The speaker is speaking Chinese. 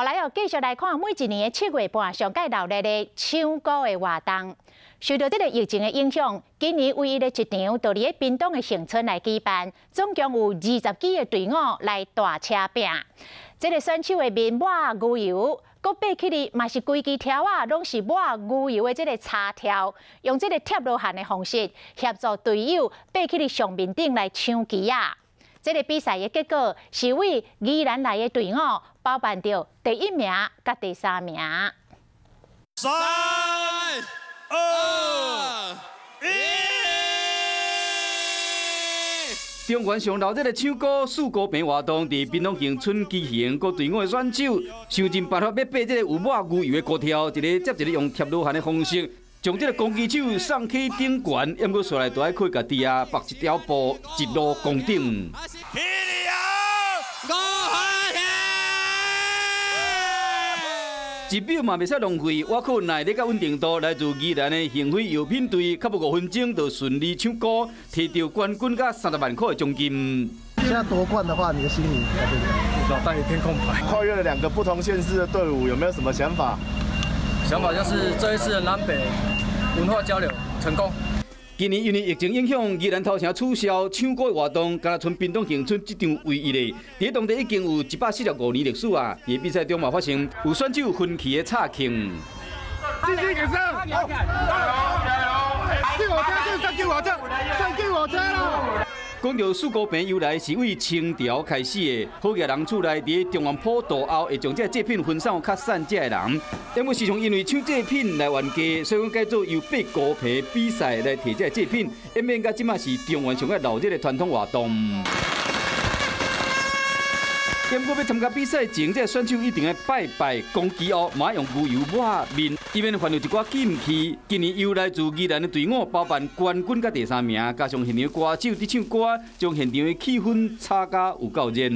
后来继续来看每一年的7月半上届闹热的唱歌的活动。受到这个疫情的影响，今年唯一的一场就伫咧屏东的城村来举办，总共有20几个队伍来大车拼。这个选手的面抹牛油，搁爬起哩嘛是规支条啊，拢是抹牛油的这个叉条，用这个贴落汗的方式协助队友爬起哩上面顶来抢旗啊。这个比赛的结果是为宜兰来的队伍包办到第1名甲第3名。3、2、1。中原上闹热的唱歌四股坪活动，伫屏东县村举行，各队伍的选手想尽办法要爬这个有抹牛油的高条，一个接一个用贴罗汗的方式，将这个公鸡手送起顶悬，要过下来就要靠家己啊，绑一条布一路攻顶。1秒嘛袂使浪费，我靠耐力甲稳定度来自宜兰的幸辉药品队，较无5分钟就顺利唱歌，摕到冠军甲30万块的奖金。现在夺冠的话，你的心里脑袋一片空白。跨越了2个不同县市的队伍，有没有什么想法？想法就是这一次的南北文化交流成功。今年因为疫情影响，宜兰头城取消唱歌活动，敢若剩屏东县村这场唯一的。伫当地已经有145年历史啊！伫比赛中嘛发生有选手分歧的插庆。继续给上！加油！上给我车了！讲到四股坪由来是为清朝开始的，好野人厝内伫中原普渡后，会将这祭品分散较散这的人。因为时常因为抢祭品来冤家，所以讲改做由爬高坪比赛来摕这祭品，演变到即马是中原上个闹热的传统活动。因过要参加比赛前，这选手一定要拜拜公鸡后，马用牛油抹面，以免犯有一寡禁忌。今年由来自宜兰的队伍包办冠军甲第3名，加上现场歌手伫唱歌，将现场的气氛炒甲有够热。